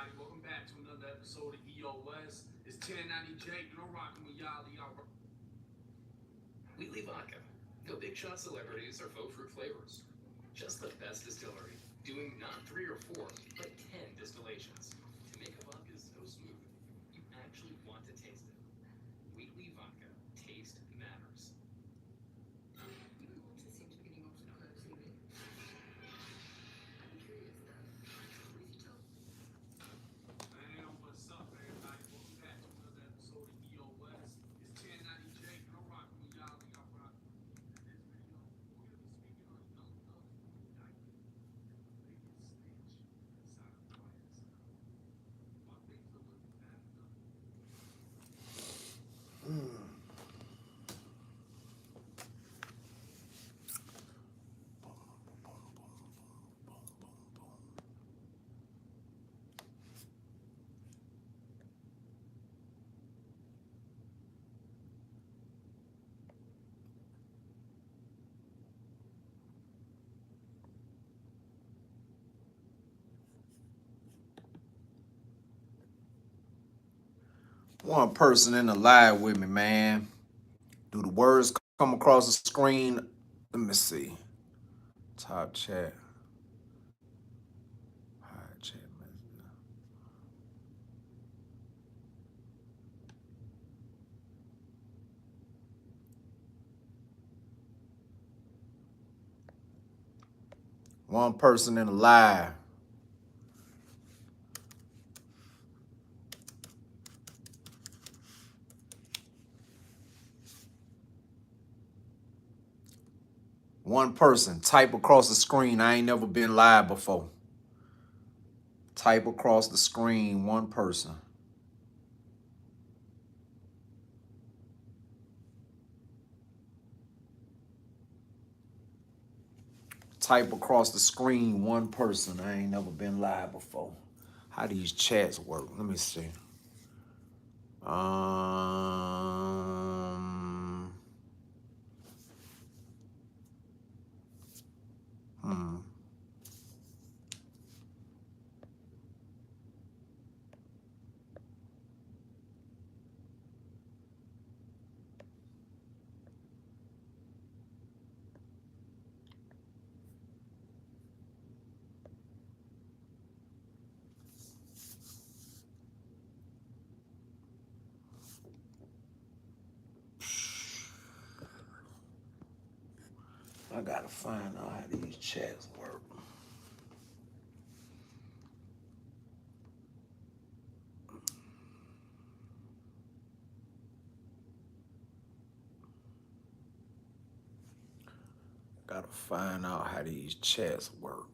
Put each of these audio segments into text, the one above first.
everybody. Welcome back to another episode of EOS. It's 1090 Jake, and I'm rocking with Yali. Wheatley Vodka. No big shot celebrities or faux fruit flavors. Just the best distillery, doing not three or four, but 10 distillations to make a vodka so smooth you actually want to taste it. Wheatley Vodka. Taste matters. Your water seems to be getting awfully close, Evie. I'm curious though. What if you told Man, what's up, everybody? Welcome back to another episode of EOS. It's 1090 Jake, and I'm rocking with Yali. I'm rocking. In this video, we're going to be speaking on Young Thug's new indictment as the biggest snitch inside of YSL. While things are looking bad enough. One person in the live with me, man. Do the words come across the screen? Let me see. Top chat. High chat. One person in the live. One person. Type across the screen. I ain't never been live before. Type across the screen. One person. Type across the screen. One person. I ain't never been live before. How these chats work? Let me see. Hmm. I gotta find out how these chats work. Gotta find out how these chats work.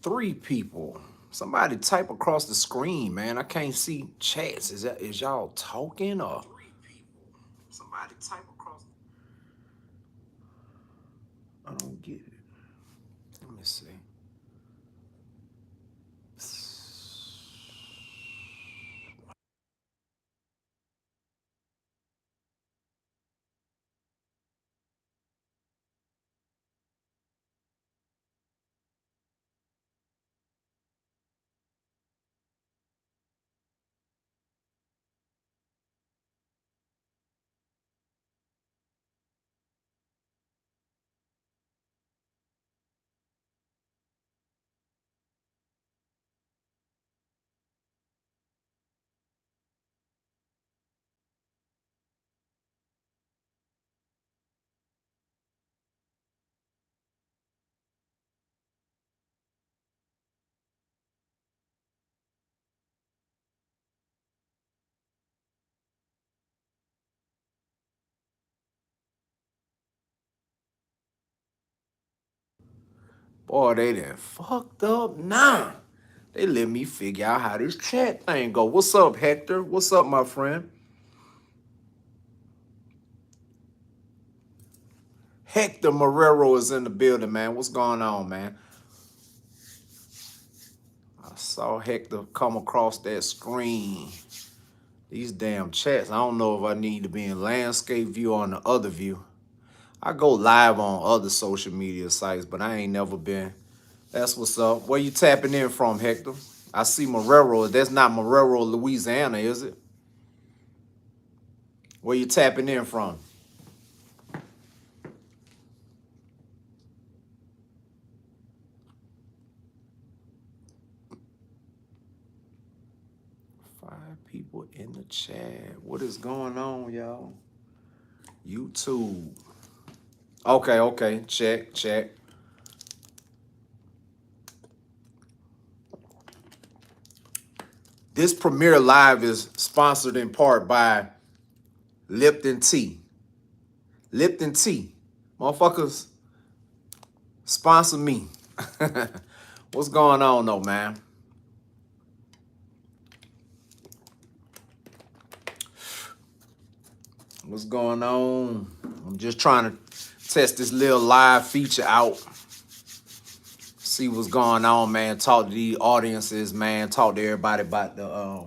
Three people. Somebody type across the screen, man. I can't see chats. Is y'all talking or? Three people. Somebody type across. I don't get it. Let me see. Boy, they done fucked up now. They let me figure out how this chat thing go. What's up, Hector? What's up, my friend? Hector Marrero is in the building, man. What's going on, man? I saw Hector come across that screen. These damn chats. I don't know if I need to be in landscape view or on the other view. I go live on other social media sites, but I ain't never been. That's what's up. Where you tapping in from, Hector? I see Marrero. That's not Marrero, Louisiana, is it? Where you tapping in from? People in the chat. What is going on, y'all? YouTube. Okay. Check. This premiere live is sponsored in part by Lipton Tea. Lipton Tea. Motherfuckers, sponsor me. What's going on, though, man? What's going on? I'm just trying to test this little live feature out. See what's going on, man. Talk to the audiences, man. Talk to everybody about the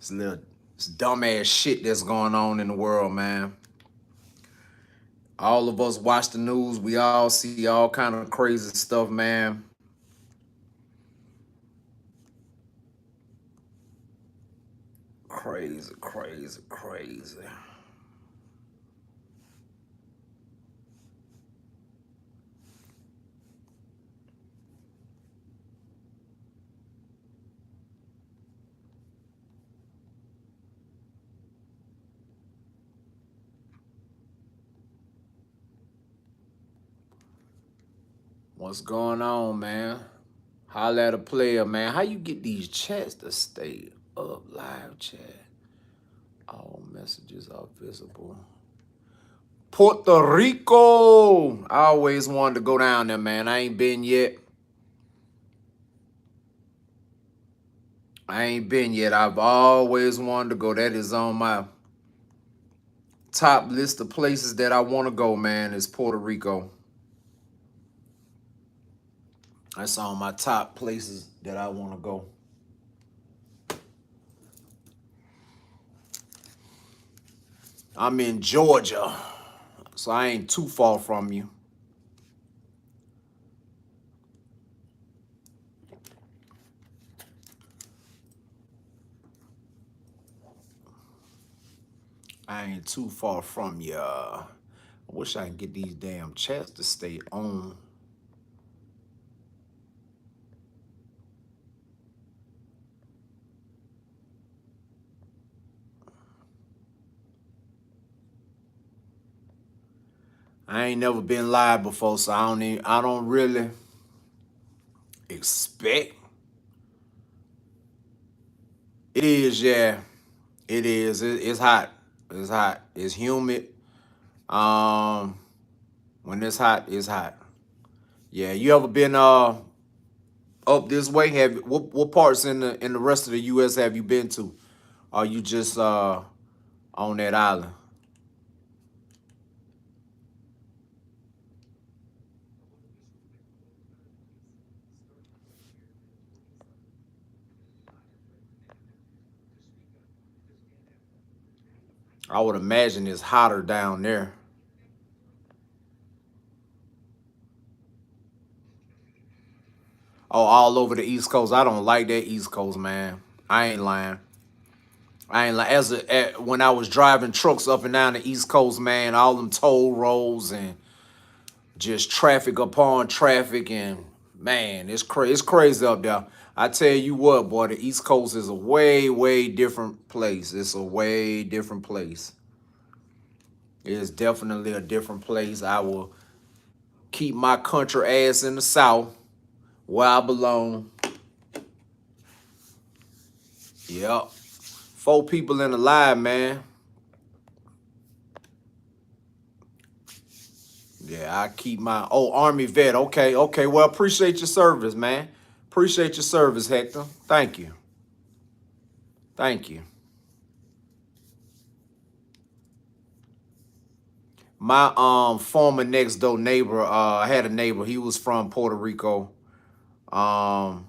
this dumbass shit that's going on in the world, man. All of us watch the news. We all see all kind of crazy stuff, man. Crazy. What's going on, man? Holla at a player, man. How you get these chats to stay up? Live chat. All messages are visible. Puerto Rico. I always wanted to go down there, man. I ain't been yet. I've always wanted to go. That is on my top list of places that I want to go, man, is Puerto Rico. That's on my top places that I want to go. I'm in Georgia, so I ain't too far from you. I ain't too far from you. I wish I could get these damn chats to stay on. I ain't never been live before, so I don't really expect. It is, yeah. It is. It's hot. It's hot. It's humid. When it's hot, it's hot. Yeah, you ever been up this way? What parts in the rest of the US have you been to? Are you just on that island? I would imagine it's hotter down there. Oh, all over the East Coast. I don't like that East Coast, man. I ain't lying. When I was driving trucks up and down the East Coast, man, all them toll roads and just traffic upon traffic, and man, it's crazy up there. I tell you what, boy, the East Coast is a way different place. It's a way different place. It is definitely a different place. I will keep my country ass in the South where I belong. Yep. 4 people in the live, man. Yeah, I keep my Army vet. Okay, okay. Well, appreciate your service, man. Appreciate your service, Hector. Thank you. Thank you. My former next door neighbor, I had a neighbor, he was from Puerto Rico. Um,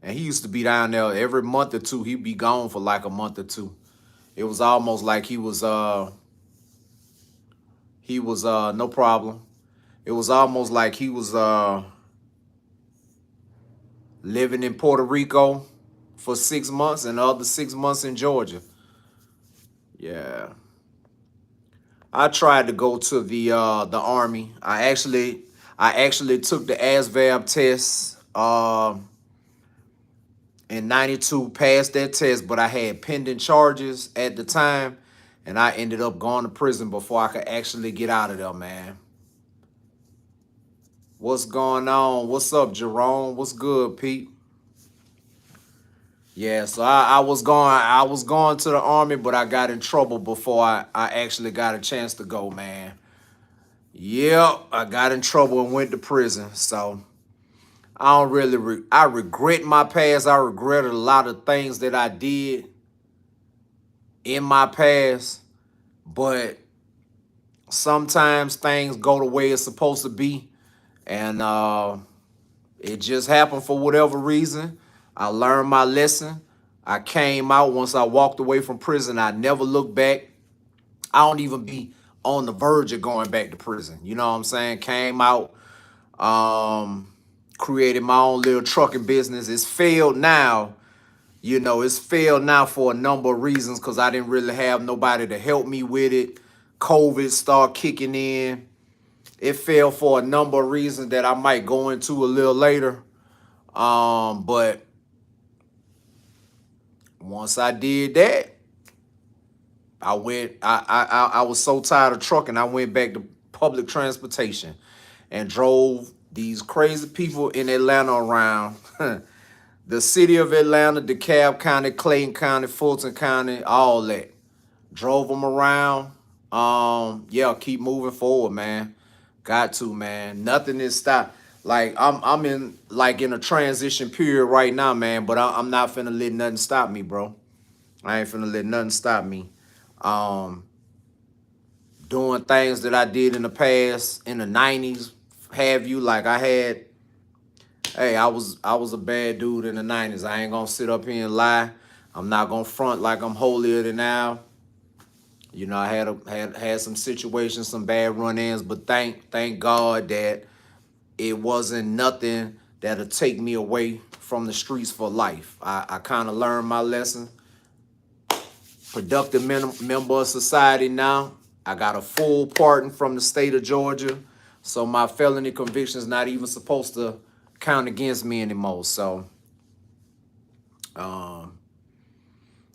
and he used to be down there every month or two. He'd be gone for like a month or two. It was almost like he was no problem. It was almost like he was living in Puerto Rico for 6 months and the other 6 months in Georgia. Yeah. I tried to go to the Army. I actually took the ASVAB test in 92, passed that test, but I had pending charges at the time, and I ended up going to prison before I could actually get out of there, man. What's going on? What's up, Jerome? What's good, Pete? Yeah, so I was going to the Army, but I got in trouble before I actually got a chance to go, man. Yep, I got in trouble and went to prison. So I don't really I regret my past. I regretted a lot of things that I did in my past, but sometimes things go the way it's supposed to be, and it just happened for whatever reason. I learned my lesson. I came out. Once I walked away from prison, I never looked back. I don't even be on the verge of going back to prison. You know what I'm saying? Came out, created my own little trucking business. It's failed now. You know, it's failed now for a number of reasons because I didn't really have nobody to help me with it. COVID started kicking in. It failed for a number of reasons that I might go into a little later. But once I did that, I was so tired of trucking, I went back to public transportation and drove these crazy people in Atlanta around. The city of Atlanta, DeKalb County, Clayton County, Fulton County, all that. Drove them around. Yeah, keep moving forward, man. Got to, man. Nothing is stopped. Like I'm in a transition period right now, man. But I'm not finna let nothing stop me, bro. I ain't finna let nothing stop me. Um, Doing things that I did in the past in the 90s. Have you like I had? Hey, I was a bad dude in the 90s. I ain't gonna sit up here and lie. I'm not gonna front like I'm holier than now. You know, I had some situations, some bad run-ins, but thank God that it wasn't nothing that'll take me away from the streets for life. I kind of learned my lesson. Productive member of society now. I got a full pardon from the state of Georgia, so my felony conviction is not even supposed to count against me anymore. So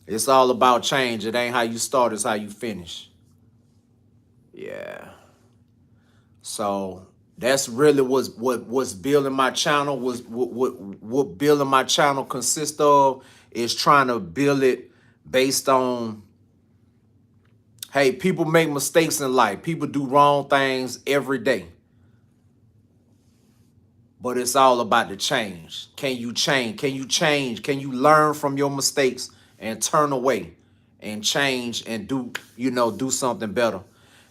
it's all about change. It ain't how you start, it's how you finish. Yeah. So that's really what's building my channel. What building my channel consists of is trying to build it based on, hey, people make mistakes in life. People do wrong things every day. But it's all about the change. Can you change? Can you change? Can you learn from your mistakes and turn away and change and do something better?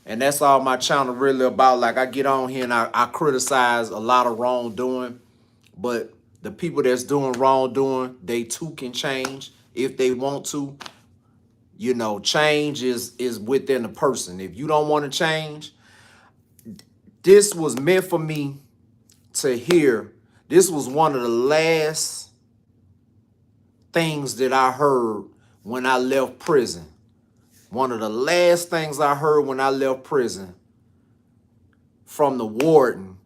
And that's all my channel really about. Like, I get on here and I criticize a lot of wrongdoing, but the people that's doing wrongdoing, they too can change if they want to. You know, change is within the person. If you don't want to change, this was meant for me to hear. This was one of the last things that I heard when I left prison. One of the last things I heard when I left prison from the warden.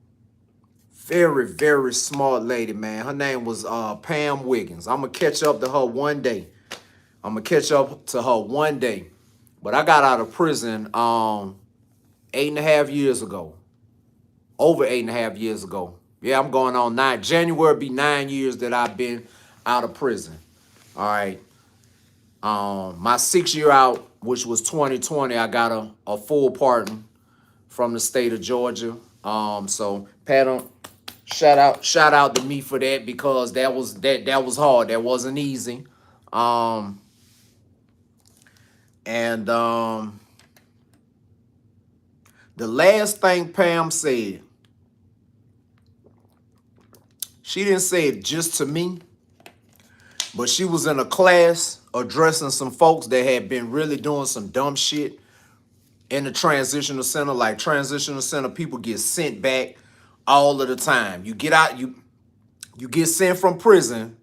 Very, very smart lady, man. Her name was Pam Wiggins. I'm going to catch up to her one day. But I got out of prison 8.5 years ago. Over 8.5 years ago. Yeah, I'm going on 9. January be 9 years that I've been out of prison. All right. My 6th year out, which was 2020, I got a full pardon from the state of Georgia. So Pat, shout out to me for that, because that was hard. That wasn't easy. And the last thing Pam said, she didn't say it just to me, but she was in a class addressing some folks that had been really doing some dumb shit in the transitional center. Like, transitional center people get sent back all of the time. You get out, you get sent from prison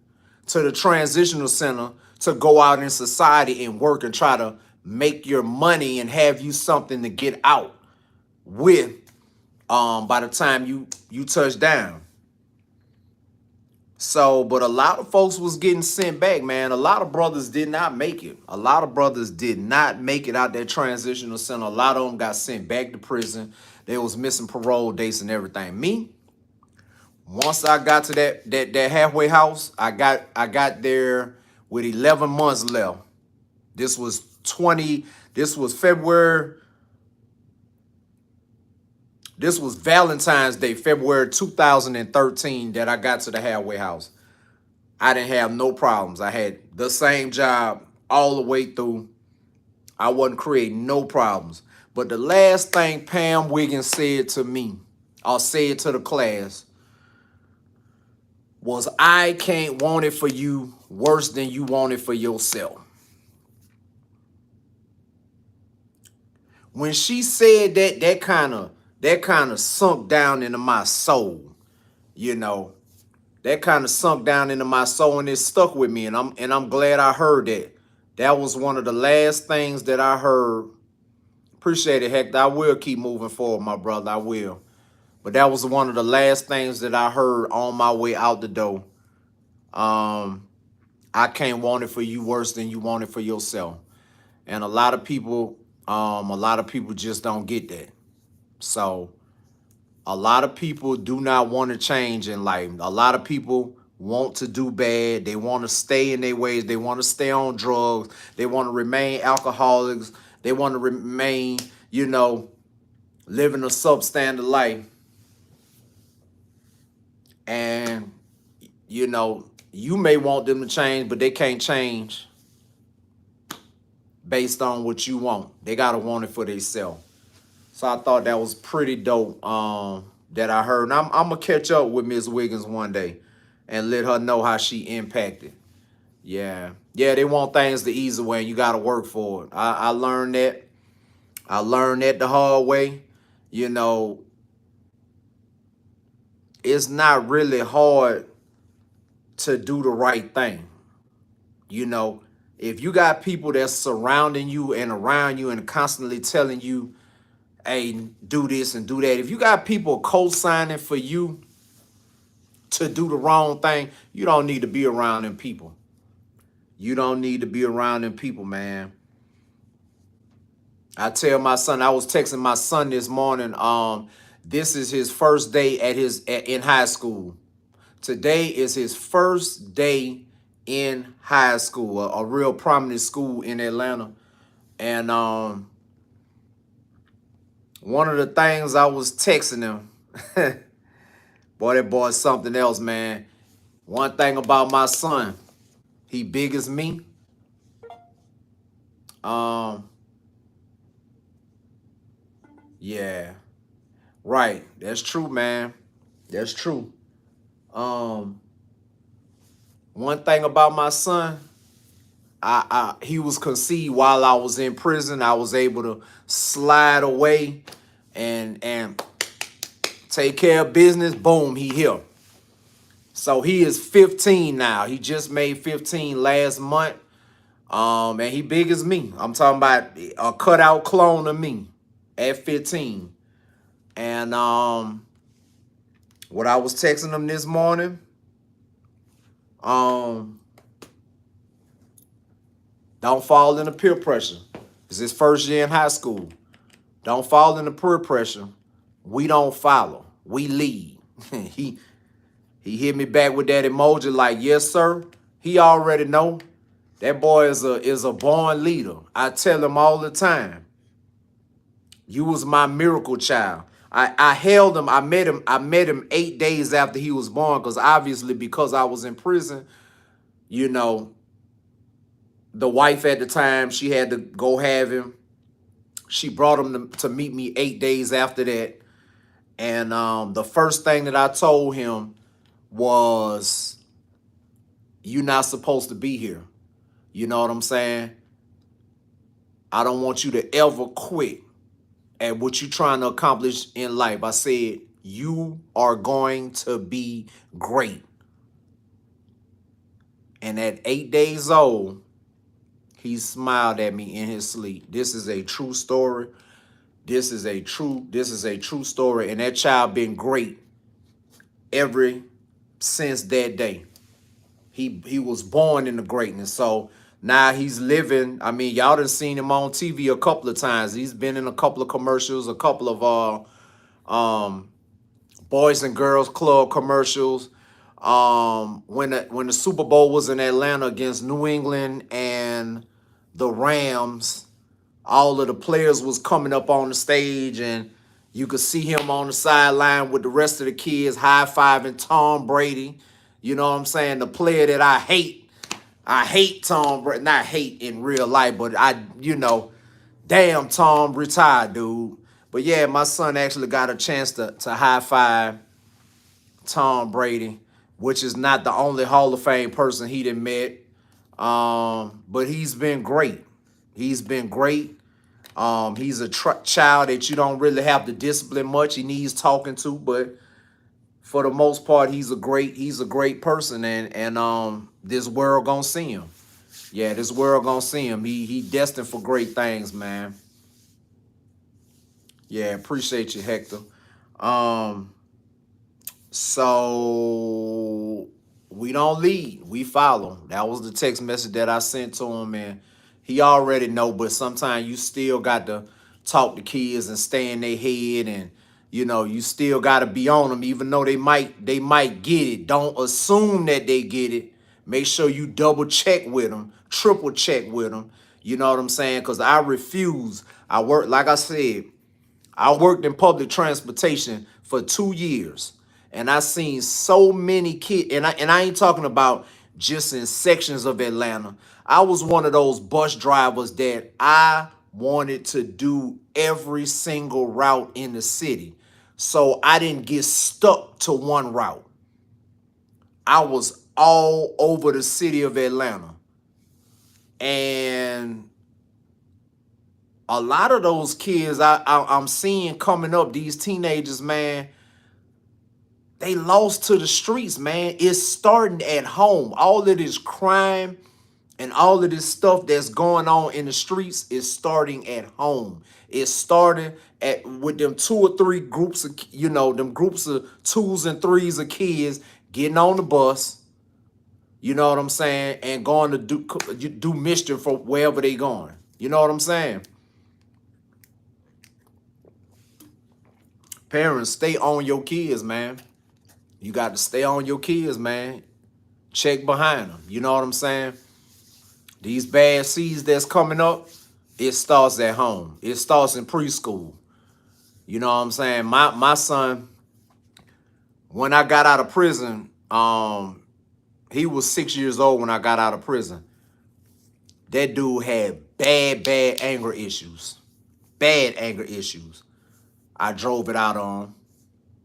to the transitional center to go out in society and work and try to make your money and have you something to get out with by the time you touch down. So, but a lot of folks was getting sent back, man. A lot of brothers did not make it. A lot of brothers did not make it out that transitional center. A lot of them got sent back to prison. They was missing parole dates and everything. Me, once I got to that halfway house, I got there with 11 months left. This was February. This was Valentine's Day, February 2013, that I got to the halfway house. I didn't have no problems. I had the same job all the way through. I wasn't creating no problems. But the last thing Pam Wiggins said to me, or said to the class, was, I can't want it for you worse than you want it for yourself. When she said that, that kind of sunk down into my soul, you know. That kind of sunk down into my soul, and it stuck with me, and I'm glad I heard that. That was one of the last things that I heard. Appreciate it, Hector. I will keep moving forward, my brother. I will. But that was one of the last things that I heard on my way out the door. I can't want it for you worse than you want it for yourself. And a lot of people just don't get that. So a lot of people do not want to change in life. A lot of people want to do bad. They want to stay in their ways. They want to stay on drugs. They want to remain alcoholics. They want to remain, you know, living a substandard life. And, you know, you may want them to change, but they can't change based on what you want. They got to want it for themselves. So I thought that was pretty dope that I heard. And I'm going to catch up with Ms. Wiggins one day and let her know how she impacted. Yeah. Yeah, they want things the easy way, and you got to work for it. I learned that. I learned that the hard way. You know, it's not really hard to do the right thing. You know, if you got people that's surrounding you and around you and constantly telling you, hey, do this and do that. If you got people co-signing for you to do the wrong thing, you don't need to be around them people. You don't need to be around them people, man. I tell my son, I was texting my son this morning, this is his first day in high school. Today is his first day in high school, a real prominent school in Atlanta. And one of the things I was texting him, boy, that boy's something else, man. One thing about my son, he big as me. Yeah, right. That's true, man. That's true. One thing about my son, he was conceived while I was in prison. I was able to slide away and take care of business. Boom, he here. So he is 15 now. He just made 15 last month. And he big as me. I'm talking about a cutout clone of me at 15. And what I was texting him this morning, don't fall into peer pressure. It's his first year in high school. Don't fall into peer pressure. We don't follow. We lead. He hit me back with that emoji like, yes, sir. He already know. That boy is a born leader. I tell him all the time. You was my miracle child. I held him. I met him 8 days after he was born, because obviously, because I was in prison, you know, the wife at the time, she had to go have him. She brought him to meet me 8 days after that. And the first thing that I told him was, you're not supposed to be here. You know what I'm saying? I don't want you to ever quit at what you're trying to accomplish in life. I said, you are going to be great. And at 8 days old, he smiled at me in his sleep. This is a true story. This is a true story. And that child been great ever since that day. He was born into greatness. So now he's living. I mean, y'all done seen him on TV a couple of times. He's been in a couple of commercials, a couple of Boys and Girls Club commercials. When the Super Bowl was in Atlanta against New England and the Rams, all of the players was coming up on the stage, and you could see him on the sideline with the rest of the kids high-fiving Tom Brady. You know what I'm saying? The player that I hate. I hate Tom Brady. Not hate in real life, but damn, Tom retired, dude. But yeah, my son actually got a chance to high-five Tom Brady, which is not the only Hall of Fame person he done met. But he's been great. He's been great. He's a child that you don't really have to discipline much. He needs talking to, but for the most part, he's a great person, and this world gonna see him. Yeah, this world gonna see him. He destined for great things, man. Yeah, appreciate you, Hector. So we don't lead, we follow. That was the text message that I sent to him, and he already know, but sometimes you still got to talk to kids and stay in their head, and you still got to be on them, even though they might get it. Don't assume that they get it. Make sure you double check with them, triple check with them. You know what I'm saying? Because I refuse. Like I said, I worked in public transportation for 2 years, and I seen so many kids, and I ain't talking about just in sections of Atlanta. I was one of those bus drivers that I wanted to do every single route in the city. So I didn't get stuck to one route. I was all over the city of Atlanta. And a lot of those kids I'm seeing coming up, these teenagers, man, they lost to the streets, man. It's starting at home. All of this crime and all of this stuff that's going on in the streets is starting at home. It's starting with them 2 or 3 groups of, them groups of 2s and 3s of kids getting on the bus, you know what I'm saying, and going to do mischief for wherever they going. You know what I'm saying? Parents, stay on your kids, man. You got to stay on your kids, man. Check behind them. You know what I'm saying? These bad seeds that's coming up, it starts at home. It starts in preschool. You know what I'm saying? My son, when I got out of prison, he was 6 years old when I got out of prison. That dude had bad anger issues. Bad anger issues. I drove it out on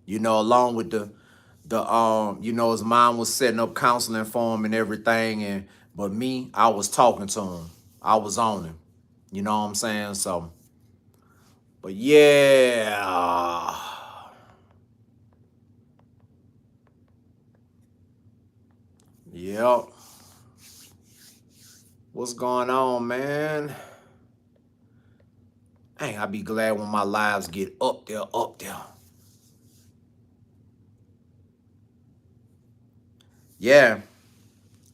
him, along with his mom was setting up counseling for him and everything. But me, I was talking to him. I was on him. You know what I'm saying? So, but yeah. Yep. What's going on, man? Dang, I'll be glad when my lives get up there. Yeah.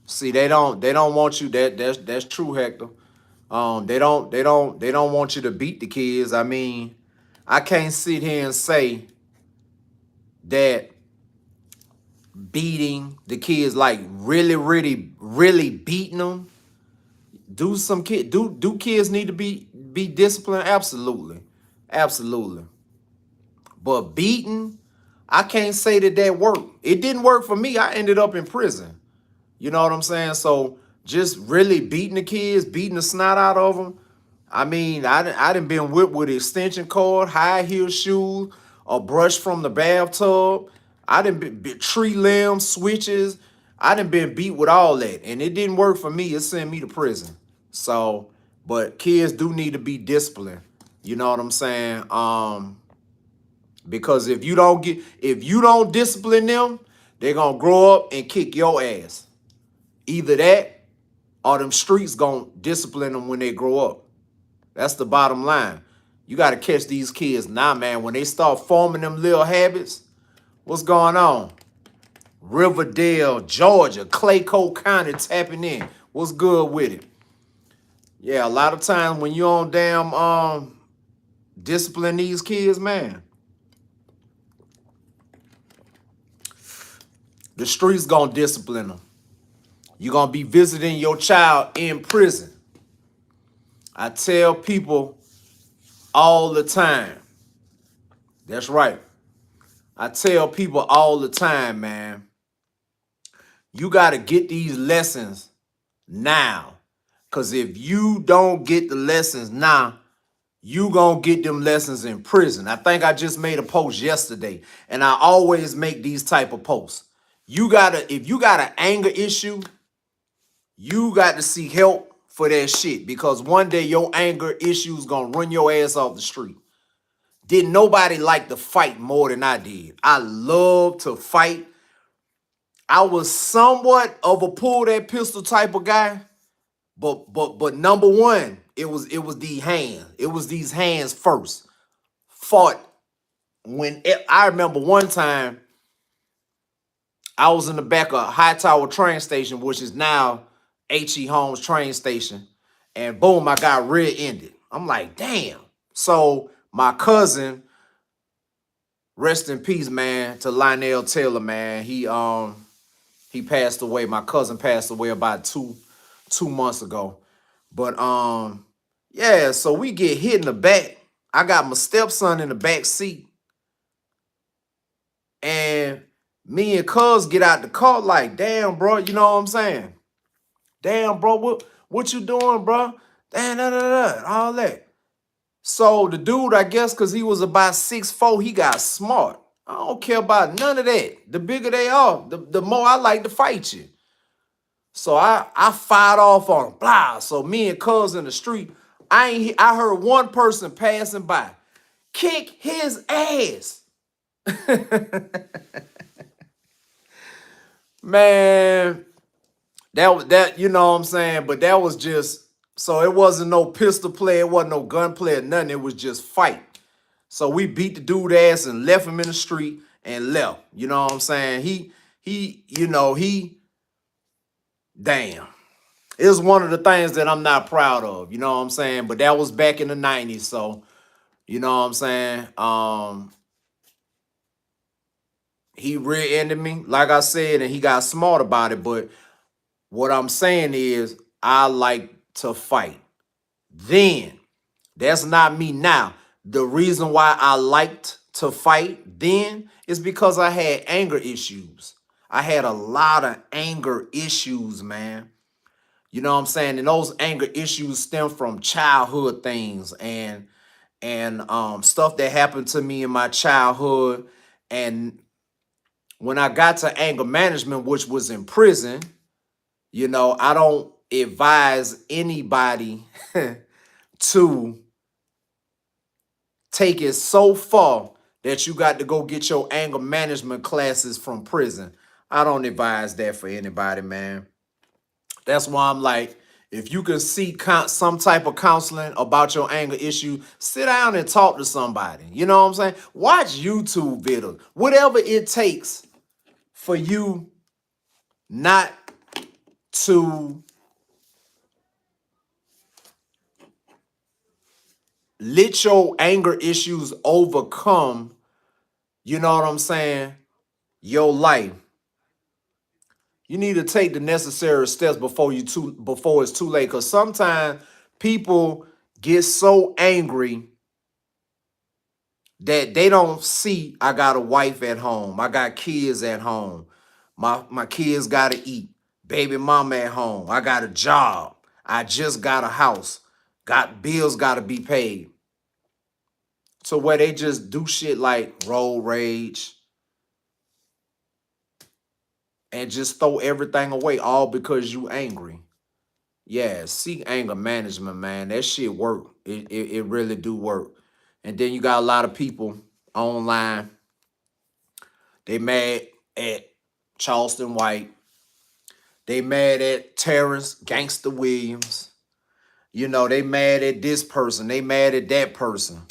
See, they don't want you. That's true, Hector. They don't want you to beat the kids. I mean, I can't sit here and say that beating the kids, like really beating them. Do kids need to be disciplined? Absolutely. Absolutely. But beating, I can't say that worked. It didn't work for me. I ended up in prison. You know what I'm saying? So just really beating the kids, beating the snot out of them. I mean, I done been whipped with extension cord, high heel shoes, a brush from the bathtub. I done been tree limbs, switches. I done been beat with all that, and it didn't work for me. It sent me to prison. So, but kids do need to be disciplined. You know what I'm saying? Because if you don't discipline them, they're gonna grow up and kick your ass. Either that or them streets gonna discipline them when they grow up. That's the bottom line. You got to catch these kids now, man. When they start forming them little habits, what's going on? Riverdale, Georgia, Claycoat County tapping in. What's good with it? Yeah, a lot of times when you on damn discipline these kids, man, the streets gonna discipline them. You're gonna be visiting your child in prison. I tell people all the time. That's right. I tell people all the time, man. You got to get these lessons now. Because if you don't get the lessons now, you going to get them lessons in prison. I think I just made a post yesterday, and I always make these type of posts. If you got an anger issue, you got to seek help for that shit, because one day your anger issue is going to run your ass off the street. Didn't nobody like to fight more than I did. I love to fight. I was somewhat of a pull that pistol type of guy, but number one, it was the hands. It was these hands first. Fought I remember one time I was in the back of Hightower train station, which is now H.E. Holmes train station, and boom, I got rear-ended. I'm like, damn. So my cousin, rest in peace, man, to Lionel Taylor, man. He passed away. My cousin passed away about two months ago. But yeah, so we get hit in the back. I got my stepson in the back seat, and me and cuz get out the car like, damn, bro, you know what I'm saying? Damn, bro, what you doing, bro? Damn, all that. So the dude, I guess, because he was about 6'4", he got smart. I don't care about none of that. The bigger they are, the more I like to fight you. So I fired off on him, blah. So me and cuz in the street, I heard one person passing by. Kick his ass. Man, that you know what I'm saying? But that was just, so it wasn't no pistol play, it wasn't no gun play or nothing. It was just fight. So we beat the dude ass and left him in the street and left. You know what I'm saying? Damn. It was one of the things that I'm not proud of. You know what I'm saying? But that was back in the 90s. So, you know what I'm saying? He rear-ended me, like I said, and he got smart about it. But what I'm saying is, I like to fight. Then, that's not me now. The reason why I liked to fight then is because I had anger issues. I had a lot of anger issues, man. You know what I'm saying? And those anger issues stem from childhood things and stuff that happened to me in my childhood. And when I got to anger management, which was in prison, you know, I don't advise anybody to take it so far that you got to go get your anger management classes from prison. I don't advise that for anybody, man. That's why I'm like, if you can seek some type of counseling about your anger issue, sit down and talk to somebody. You know what I'm saying? Watch YouTube videos. Whatever it takes for you not to let your anger issues overcome, you know what I'm saying, your life. You need to take the necessary steps before it's too late. Because sometimes people get so angry that they don't see I got a wife at home. I got kids at home. My kids gotta eat. Baby mama at home. I got a job. I just got a house. Got bills gotta be paid. So where they just do shit like road rage and just throw everything away all because you angry. Yeah, seek anger management, man. That shit work. It really do work. And then you got a lot of people online. They mad at Charleston White. They mad at Terrence Gangster Williams. You know, they mad at this person. They mad at that person.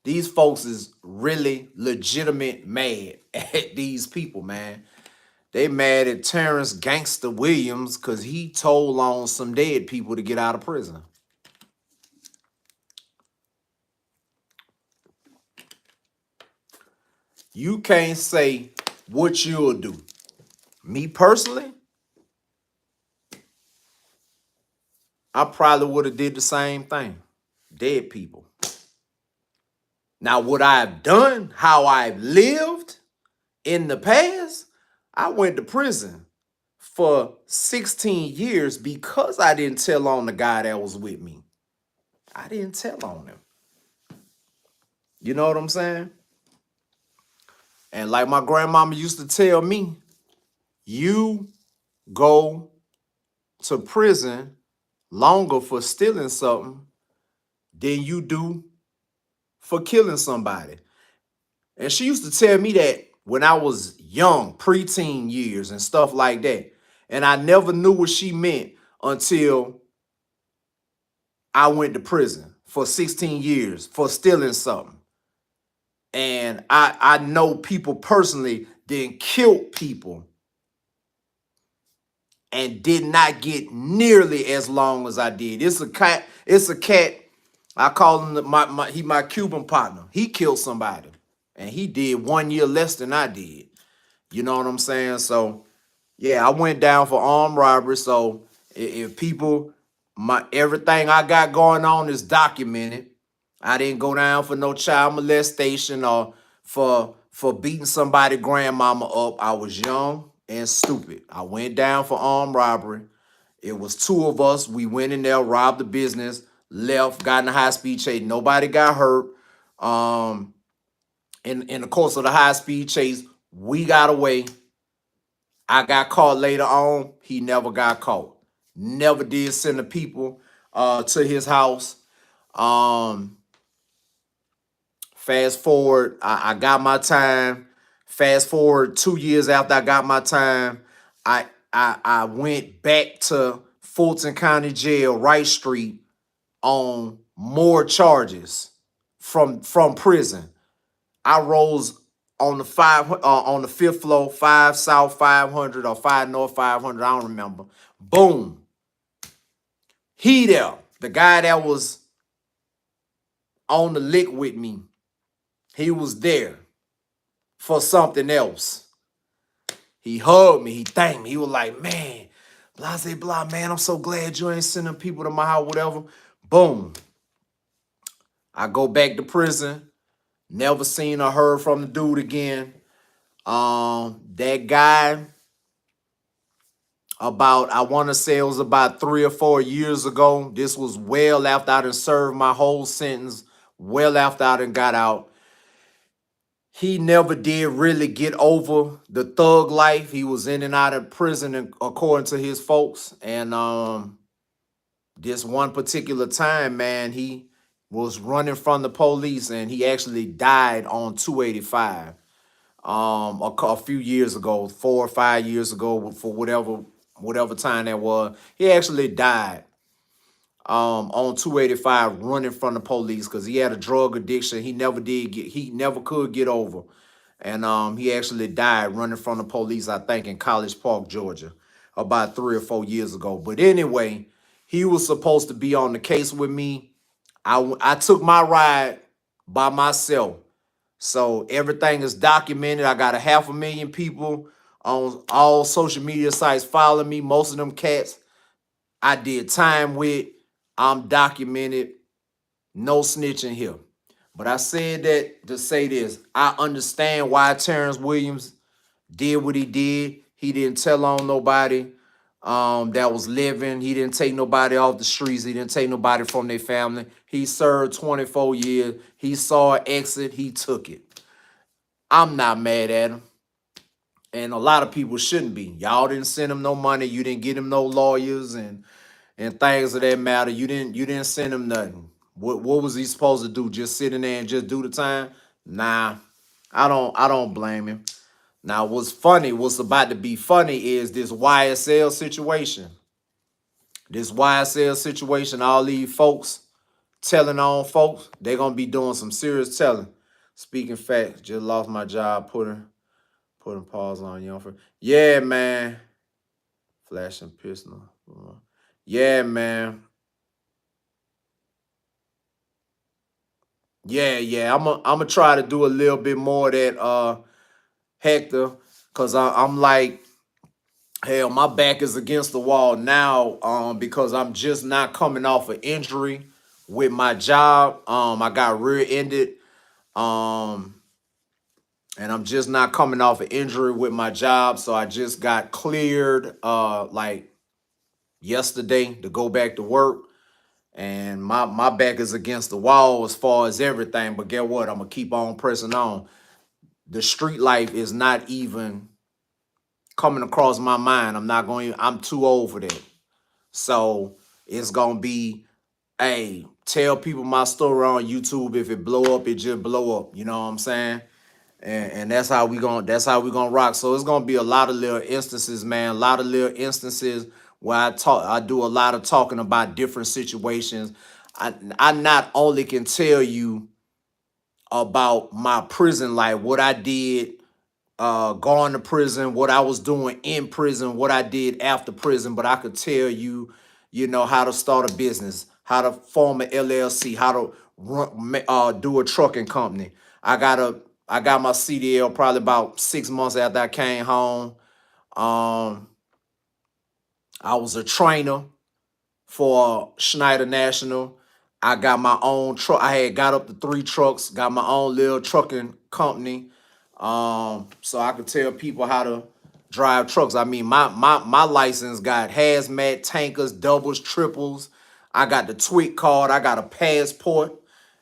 These folks is really legitimate mad at these people, man. They mad at Terrence Gangster Williams because he told on some dead people to get out of prison. You can't say what you'll do. Me personally, I probably would have did the same thing. Dead people. Now, what I've done, how I've lived in the past, I went to prison for 16 years because I didn't tell on the guy that was with me. I didn't tell on him. You know what I'm saying? And like my grandmama used to tell me, you go to prison longer for stealing something than you do for killing somebody. And she used to tell me that when I was young, preteen years and stuff like that. And I never knew what she meant until I went to prison for 16 years for stealing something. And I know people personally that killed people and did not get nearly as long as I did. It's a cat. I call him my Cuban partner. He killed somebody, and he did 1 year less than I did. You know what I'm saying? So yeah, I went down for armed robbery. So if people, everything I got going on is documented. I didn't go down for no child molestation or for beating somebody grandmama up. I was young and stupid. I went down for armed robbery. It was two of us. We went in there, robbed the business, left, got in a high-speed chase. Nobody got hurt. In the course of the high-speed chase, we got away. I got caught later on. He never got caught. Never did send the people to his house. Fast forward, I got my time. Fast forward 2 years after I got my time, I went back to Fulton County Jail, Wright Street, on more charges from prison. I rose on the fifth floor, 5 South 500 or 5 North 500, I don't remember. Boom. He there, the guy that was on the lick with me, he was there for something else. He hugged me. He thanked me. He was like, man, blah, blah, blah, man, I'm so glad you ain't sending people to my house, whatever. Boom. I go back to prison. Never seen or heard from the dude again. That guy, I want to say it was about 3 or 4 years ago. This was well after I done served my whole sentence, well after I done got out. He never did really get over the thug life. He was in and out of prison, according to his folks. And this one particular time, man, he was running from the police, and he actually died on 285 a few years ago, 4 or 5 years ago, for whatever time that was. He actually died on 285 running from the police because he had a drug addiction. He never could get over. And he actually died running from the police, I think, in College Park, Georgia, about 3 or 4 years ago. But anyway, he was supposed to be on the case with me. I took my ride by myself. So everything is documented. I got 500,000 people on all social media sites following me. Most of them cats I did time with. I'm documented. No snitching here. But I said that to say this. I understand why Terrence Williams did what he did. He didn't tell on nobody that was living. He didn't take nobody off the streets. He didn't take nobody from their family. He served 24 years. He saw an exit. He took it. I'm not mad at him. And a lot of people shouldn't be. Y'all didn't send him no money. You didn't get him no lawyers and things of that matter. You didn't send him nothing. What was he supposed to do? Just sit in there and just do the time? Nah, I don't blame him. Now, what's about to be funny is this YSL situation. This YSL situation, all these folks telling on folks, they're gonna be doing some serious telling. Speaking facts, just lost my job putting pause on you. Yeah, man. Flashing pistol. Yeah, man. Yeah. I'm gonna try to do a little bit more of that, Hector, cause I'm like, hell, my back is against the wall now, because I'm just not coming off an injury with my job. I got rear-ended, and I'm just not coming off an injury with my job. So I just got cleared, like yesterday to go back to work. And my back is against the wall as far as everything. But get what? I'm gonna keep on pressing on. The street life is not even coming across my mind. I'm too old for that. So it's gonna be, hey, tell people my story on YouTube. If it blow up, it just blow up. You know what I'm saying? And that's how we gonna rock. So it's gonna be a lot of little instances, man. A lot of little instances where I do a lot of talking about different situations. I not only can tell you about my prison life, what I did going to prison, what I was doing in prison, what I did after prison, but I could tell you, how to start a business, how to form an LLC, how to do a trucking company. I got my CDL probably about 6 months after I came home. I was a trainer for Schneider National. I got my own truck. I had got up to 3 trucks, got my own little trucking company. So I could tell people how to drive trucks. I mean, my license got hazmat, tankers, doubles, triples. I got the TWIC card. I got a passport.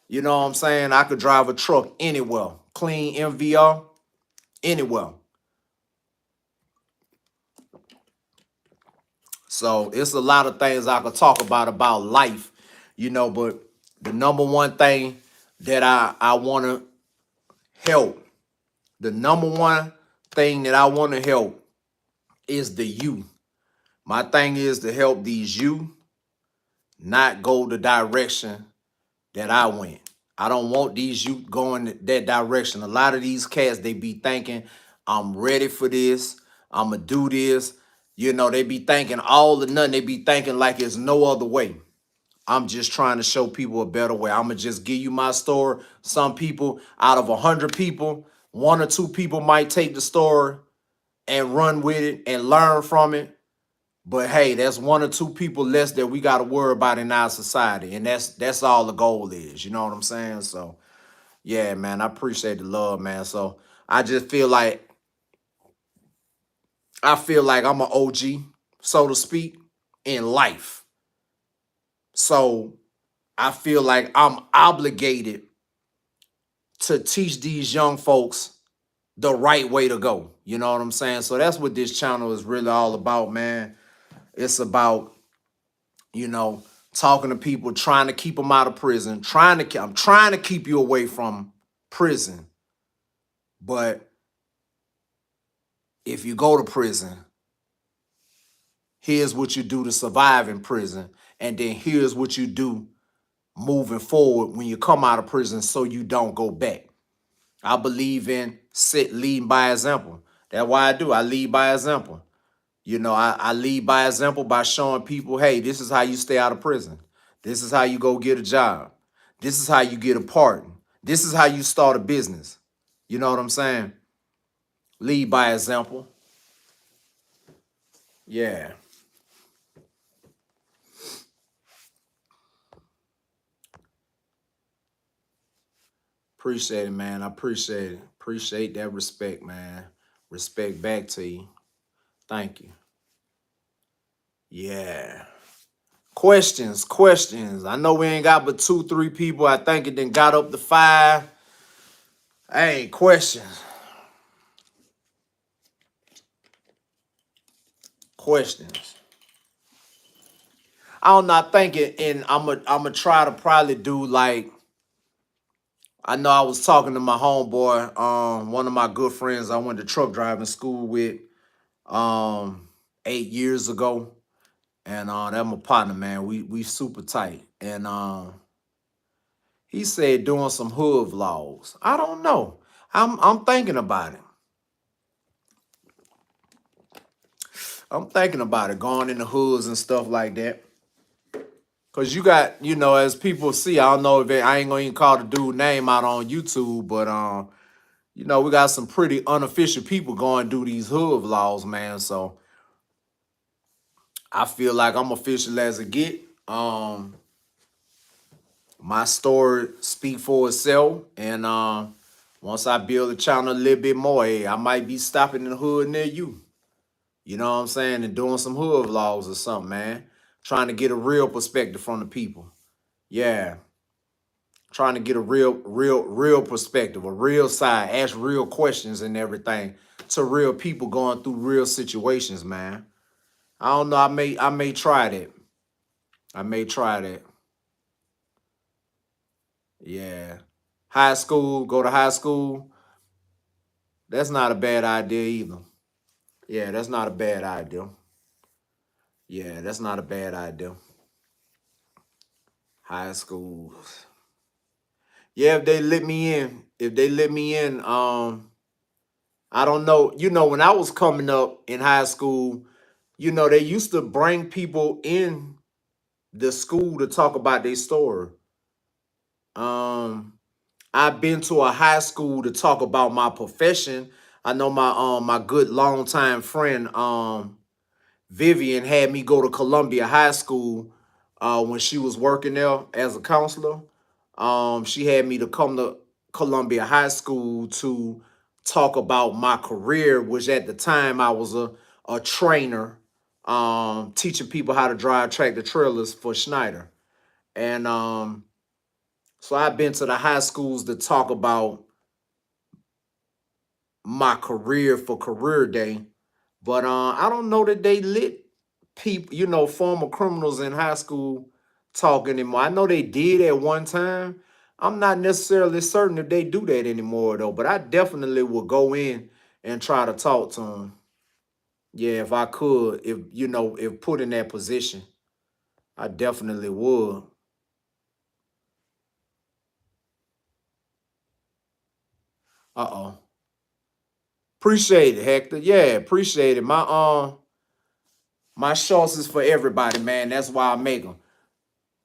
You know what I'm saying? I could drive a truck anywhere. Clean MVR, anywhere. So it's a lot of things I could talk about life, but the number one thing that I want to help, the number one thing that I want to help is the youth. My thing is to help these youth not go the direction that I went. I don't want these youth going that direction. A lot of these cats, they be thinking, I'm ready for this. I'm going to do this. They be thinking all or nothing. They be thinking like it's no other way. I'm just trying to show people a better way. I'm going to just give you my story. Some people, out of 100 people, 1 or 2 people might take the story and run with it and learn from it. But hey, that's 1 or 2 people less that we got to worry about in our society. And that's all the goal is. You know what I'm saying? So, yeah, man, I appreciate the love, man. So I just feel like I'm an OG, so to speak, in life. So I feel like I'm obligated to teach these young folks the right way to go. You know what I'm saying? So that's what this channel is really all about, man. It's about, talking to people, trying to keep them out of prison, I'm trying to keep you away from prison. But if you go to prison, here's what you do to survive in prison. And then here's what you do moving forward when you come out of prison so you don't go back. I believe in leading by example. That's why I do. I lead by example. I lead by example by showing people, hey, this is how you stay out of prison. This is how you go get a job. This is how you get a pardon. This is how you start a business. You know what I'm saying? Lead by example. Yeah. Appreciate it, man. I appreciate it. Appreciate that respect, man. Respect back to you. Thank you. Yeah. Questions. I know we ain't got but 2, 3 people. I think it then got up to 5. Hey, questions. Questions. I don't know. I think it, and I'm gonna try to probably do like, I know I was talking to my homeboy, one of my good friends I went to truck driving school with, 8 years ago. And that's my partner, man. We super tight. And he said doing some hood vlogs. I don't know. I'm thinking about it. I'm thinking about it, going in the hoods and stuff like that. Cause you got, as people see, I don't know if I ain't gonna even call the dude name out on YouTube, but we got some pretty unofficial people going do these hood vlogs, man. So I feel like I'm official as it get. My story speak for itself, and once I build the channel a little bit more, hey, I might be stopping in the hood near you. You know what I'm saying? And doing some hood vlogs or something, man. Trying to get a real perspective from the people. Yeah. Trying to get a real perspective, a real side, ask real questions and everything to real people going through real situations, man. I don't know. I may try that. I may try that. Yeah. High school, go to high school. That's not a bad idea either. Yeah, that's not a bad idea. Yeah, that's not a bad idea. High school. Yeah, if they let me in, I don't know. When I was coming up in high school, they used to bring people in the school to talk about their story. Um, I've been to a high school to talk about my profession. I know my good longtime friend, Vivian, had me go to Columbia High School when she was working there as a counselor. She had me to come to Columbia High School to talk about my career, which at the time I was a trainer, teaching people how to drive tractor trailers for Schneider. And so I've been to the high schools to talk about my career for Career Day. But I don't know that they let people, former criminals in high school talk anymore. I know they did at one time. I'm not necessarily certain if they do that anymore though. But I definitely would go in and try to talk to them. Yeah, if I could, if put in that position, I definitely would. Uh-oh. Appreciate it, Hector. Yeah, appreciate it. My shorts is for everybody, man. That's why I make them.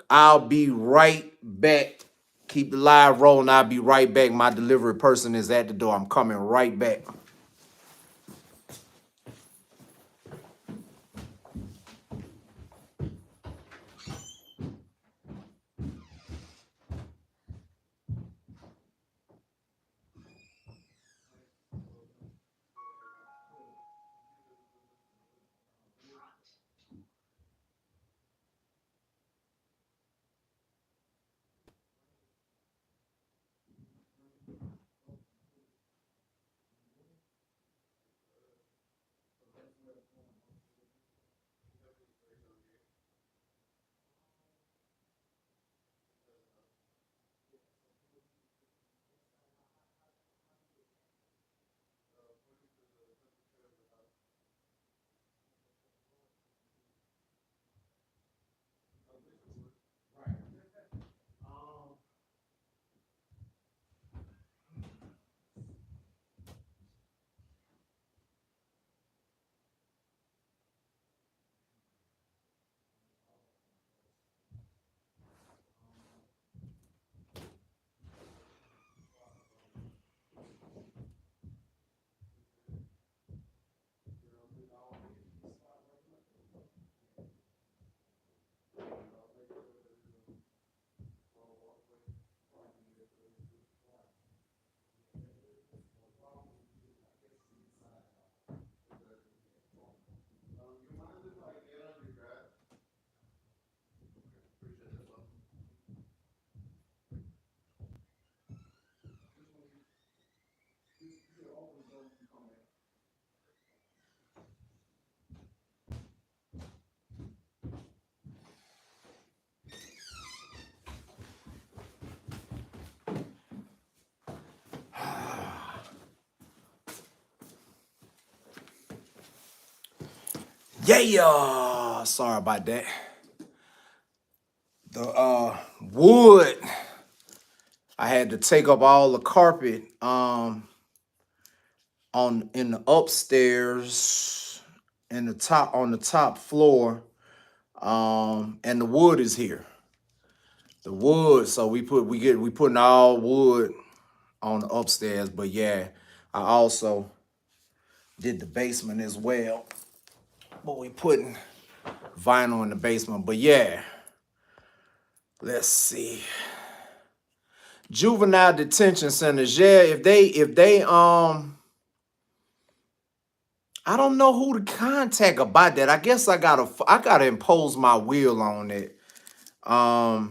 I'll be right back. Keep the live rolling. I'll be right back. My delivery person is at the door. I'm coming right back. Yeah, sorry about that. The wood, I had to take up all the carpet on in the upstairs in the top on the top floor. And the wood is here. The wood, so we putting all wood on the upstairs, but yeah, I also did the basement as well. But we putting vinyl in the basement. But yeah, let's see. Juvenile detention centers. Yeah, if they I don't know who to contact about that. I guess I gotta impose my will on it. I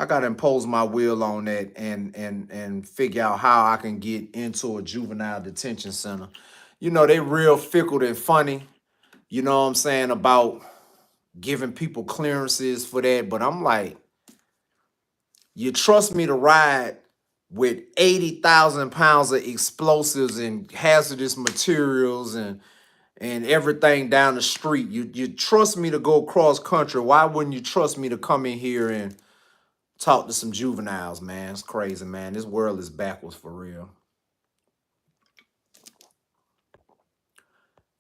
gotta impose my will on that and figure out how I can get into a juvenile detention center. You know, they real fickle and funny, you know what I'm saying, about giving people clearances for that. But I'm like, you trust me to ride with 80,000 pounds of explosives and hazardous materials and everything down the street. You trust me to go cross country. Why wouldn't you trust me to come in here and talk to some juveniles, man? It's crazy, man. This world is backwards for real.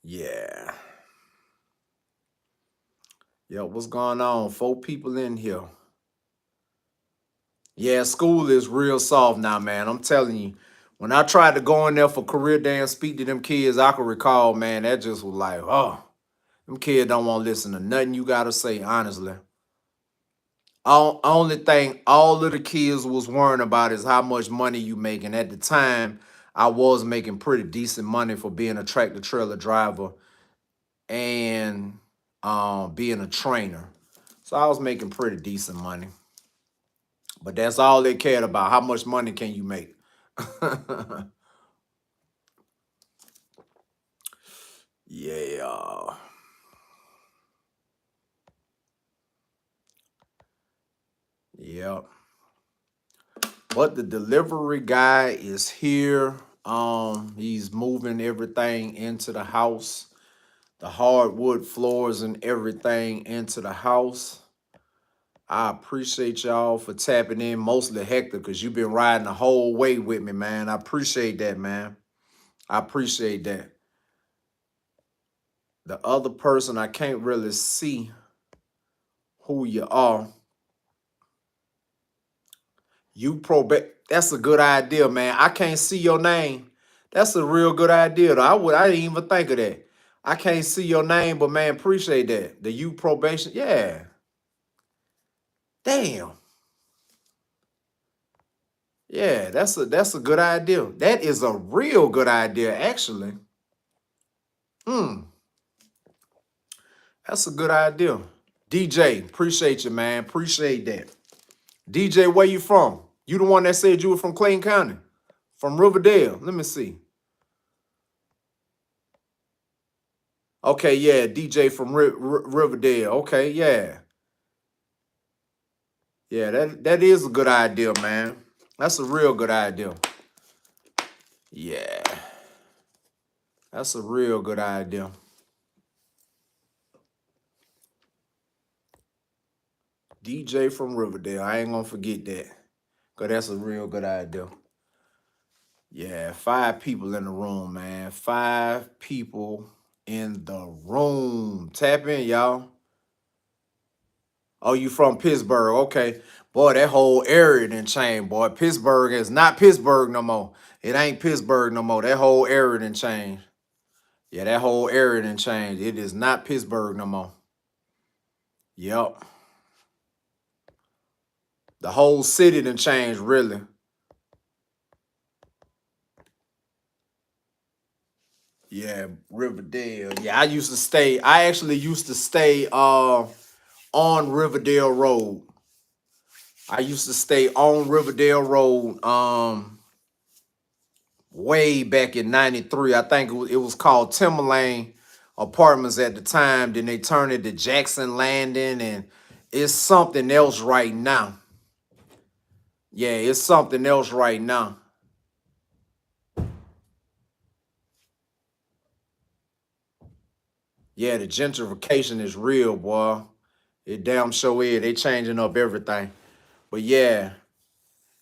Yeah. Yo, what's going on? 4 people in here. Yeah, school is real soft now, man. I'm telling you. When I tried to go in there for career day and speak to them kids, I can recall, man, that just was like, oh, them kids don't want to listen to nothing you got to say, honestly. Only thing all of the kids was worrying about is how much money you making. At the time, I was making pretty decent money for being a tractor trailer driver and being a trainer. So I was making pretty decent money. But that's all they cared about. How much money can you make? Yeah. Yep. But the delivery guy is here. He's moving everything into the house. The hardwood floors and everything into the house. I appreciate y'all for tapping in, mostly Hector, because you've been riding the whole way with me, man. I appreciate that, man. I appreciate that. The other person, I can't really see who you are. You probate. That's a good idea, man. I can't see your name. That's a real good idea, though. I didn't even think of that. I can't see your name, but man, appreciate that. The you probation. Yeah. Damn. Yeah, that's a good idea. That is a real good idea, actually. That's a good idea. DJ, appreciate you, man. Appreciate that. DJ, where you from? You the one that said you were from Clayton County? From Riverdale. Let me see. Okay, yeah, DJ from Riverdale. Okay, yeah. Yeah, that is a good idea, man. That's a real good idea. Yeah. That's a real good idea. DJ from Riverdale. I ain't gonna forget that. Cause that's a real good idea. Yeah, 5 people in the room, man. 5 people in the room. Tap in, y'all. Oh, you from Pittsburgh? Okay. Boy, that whole area done changed, boy. Pittsburgh is not Pittsburgh no more. It ain't Pittsburgh no more. That whole area done changed. Yeah, that whole area done changed. It is not Pittsburgh no more. Yep. The whole city done changed, really. Yeah, Riverdale. Yeah, I actually used to stay on Riverdale Road. I used to stay on Riverdale Road way back in 93. I think it was called Timberlane Apartments at the time. Then they turned it to Jackson Landing, and it's something else right now. Yeah, it's something else right now. Yeah, the gentrification is real, boy. It damn sure is. They changing up everything. But yeah,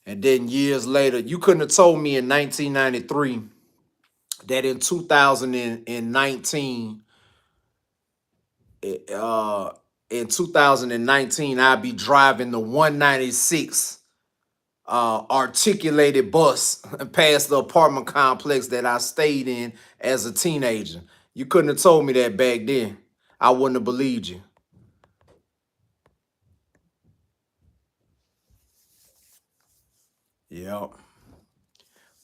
and then years later, you couldn't have told me in 1993 that in 2019, uh, in 2019, I'd be driving the 196 articulated bus past the apartment complex that I stayed in as a teenager. You couldn't have told me that back then. I wouldn't have believed you. Yep.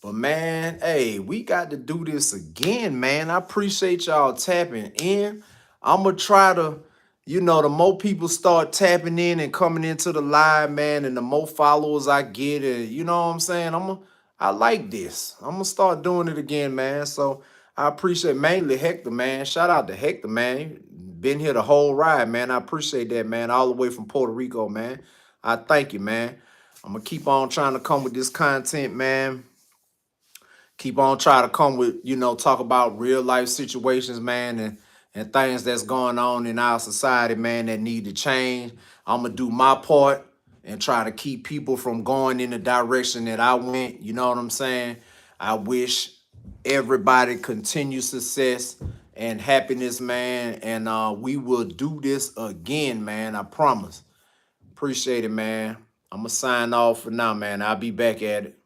But man, hey, we got to do this again, man. I appreciate y'all tapping in. I'ma try to, the more people start tapping in and coming into the live, man, and the more followers I get, and you know what I'm saying? I like this. I'm gonna start doing it again, man. So I appreciate mainly Hector, man. Shout out to Hector, man. Been here the whole ride, man. I appreciate that, man. All the way from Puerto Rico, man. I thank you, man. I'm gonna keep on trying to come with this content, man. Keep on trying to come with, talk about real life situations, man, and things that's going on in our society, man, that need to change. I'm gonna do my part and try to keep people from going in the direction that I went. You know what I'm saying? I wish everybody continued success and happiness, man. And we will do this again, man. I promise. Appreciate it, man. I'm gonna sign off for now, man. I'll be back at it.